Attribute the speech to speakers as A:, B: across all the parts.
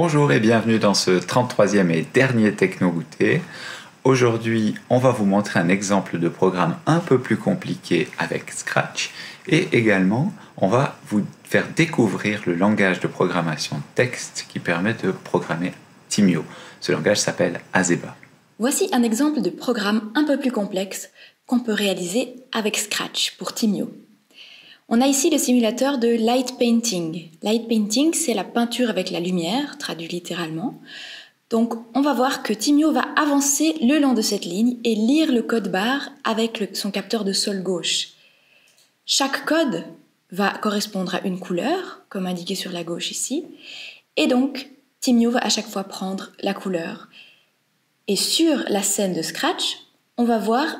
A: Bonjour et bienvenue dans ce 33e et dernier Techno-Goûter. Aujourd'hui, on va vous montrer un exemple de programme un peu plus compliqué avec Scratch et également, on va vous faire découvrir le langage de programmation texte qui permet de programmer Timio. Ce langage s'appelle Azeba.
B: Voici un exemple de programme un peu plus complexe qu'on peut réaliser avec Scratch pour Timio. On a ici le simulateur de light painting. Light painting, c'est la peinture avec la lumière, traduit littéralement. Donc, on va voir que Timio va avancer le long de cette ligne et lire le code barre avec son capteur de sol gauche. Chaque code va correspondre à une couleur, comme indiqué sur la gauche ici, et donc Timio va à chaque fois prendre la couleur. Et sur la scène de Scratch, on va voir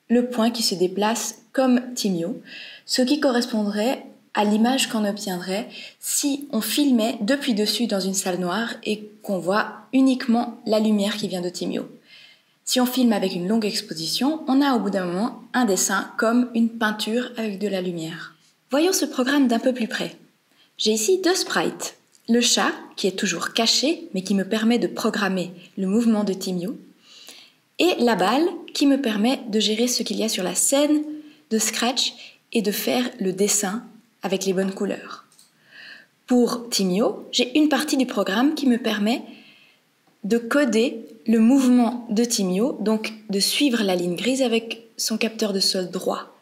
B: le point qui se déplace comme Timio, ce qui correspondrait à l'image qu'on obtiendrait si on filmait depuis dessus dans une salle noire et qu'on voit uniquement la lumière qui vient de Timio. Si on filme avec une longue exposition, on a au bout d'un moment un dessin comme une peinture avec de la lumière. Voyons ce programme d'un peu plus près. J'ai ici deux sprites. Le chat, qui est toujours caché, mais qui me permet de programmer le mouvement de Timio, et la balle, qui me permet de gérer ce qu'il y a sur la scène de Scratch et de faire le dessin avec les bonnes couleurs. Pour Timio, j'ai une partie du programme qui me permet de coder le mouvement de Timio, donc de suivre la ligne grise avec son capteur de sol droit.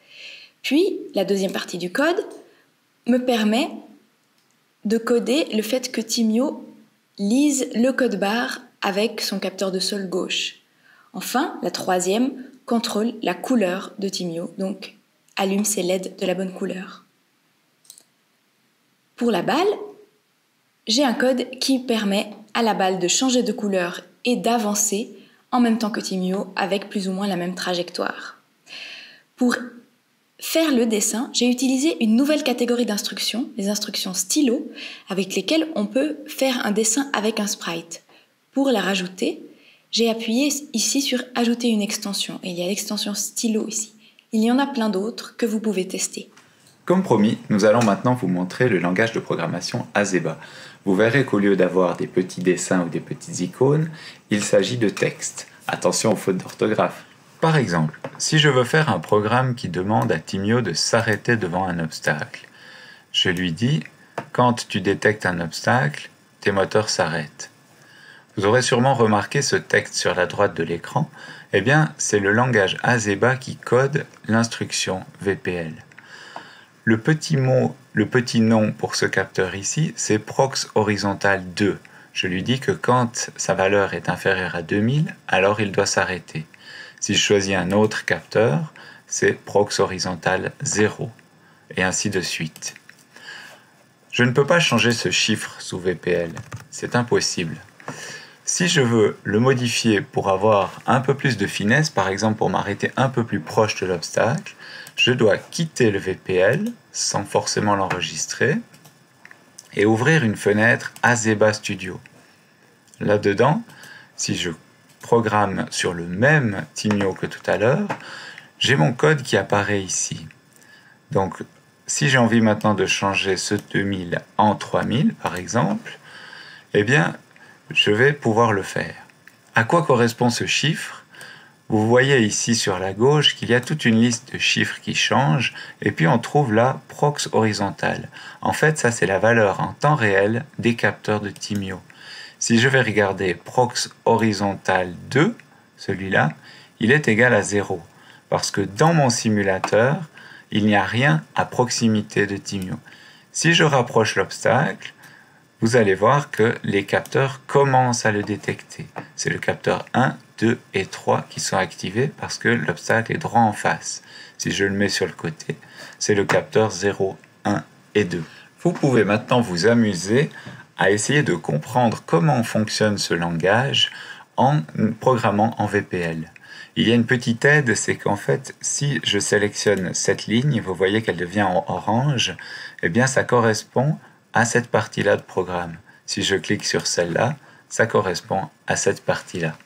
B: Puis, la deuxième partie du code me permet de coder le fait que Timio lise le code barre avec son capteur de sol gauche. Enfin, la troisième contrôle la couleur de Timio, donc allume ses LED de la bonne couleur. Pour la balle, j'ai un code qui permet à la balle de changer de couleur et d'avancer en même temps que Timio avec plus ou moins la même trajectoire. Pour faire le dessin, j'ai utilisé une nouvelle catégorie d'instructions, les instructions stylo, avec lesquelles on peut faire un dessin avec un sprite. Pour la rajouter, j'ai appuyé ici sur « Ajouter une extension » et il y a l'extension stylo ici. Il y en a plein d'autres que vous pouvez tester.
A: Comme promis, nous allons maintenant vous montrer le langage de programmation Azeba. Vous verrez qu'au lieu d'avoir des petits dessins ou des petites icônes, il s'agit de texte. Attention aux fautes d'orthographe. Par exemple, si je veux faire un programme qui demande à Timio de s'arrêter devant un obstacle, je lui dis « Quand tu détectes un obstacle, tes moteurs s'arrêtent ». Vous aurez sûrement remarqué ce texte sur la droite de l'écran. Eh bien, c'est le langage Azeba qui code l'instruction VPL. Le petit nom pour ce capteur ici, c'est prox horizontal 2. Je lui dis que quand sa valeur est inférieure à 2000, alors il doit s'arrêter. Si je choisis un autre capteur, c'est prox horizontal 0, et ainsi de suite. Je ne peux pas changer ce chiffre sous VPL, c'est impossible. Si je veux le modifier pour avoir un peu plus de finesse, par exemple pour m'arrêter un peu plus proche de l'obstacle, je dois quitter le VPL sans forcément l'enregistrer et ouvrir une fenêtre Azeba Studio. Là-dedans, si je programme sur le même Timio que tout à l'heure, j'ai mon code qui apparaît ici. Donc, si j'ai envie maintenant de changer ce 2000 en 3000, par exemple, eh bien, je vais pouvoir le faire. À quoi correspond ce chiffre ? Vous voyez ici sur la gauche qu'il y a toute une liste de chiffres qui changent et puis on trouve la prox horizontale. En fait, ça c'est la valeur en temps réel des capteurs de Timio. Si je vais regarder prox horizontal 2, celui-là, il est égal à 0 parce que dans mon simulateur, il n'y a rien à proximité de Timio. Si je rapproche l'obstacle, vous allez voir que les capteurs commencent à le détecter. C'est le capteur 1, 2 et 3 qui sont activés parce que l'obstacle est droit en face. Si je le mets sur le côté, c'est le capteur 0, 1 et 2. Vous pouvez maintenant vous amuser à essayer de comprendre comment fonctionne ce langage en programmant en VPL. Il y a une petite aide, c'est qu'en fait, si je sélectionne cette ligne, vous voyez qu'elle devient en orange, eh bien ça correspond à cette partie-là de programme. Si je clique sur celle-là, ça correspond à cette partie-là.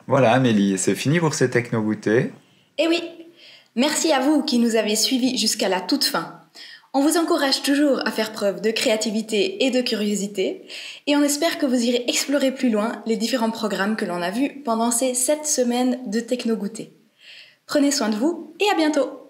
A: Voilà Amélie, c'est fini pour ces Techno-Goûter.
B: Eh oui, merci à vous qui nous avez suivis jusqu'à la toute fin. On vous encourage toujours à faire preuve de créativité et de curiosité, et on espère que vous irez explorer plus loin les différents programmes que l'on a vus pendant ces 7 semaines de Techno Goûter. Prenez soin de vous et à bientôt!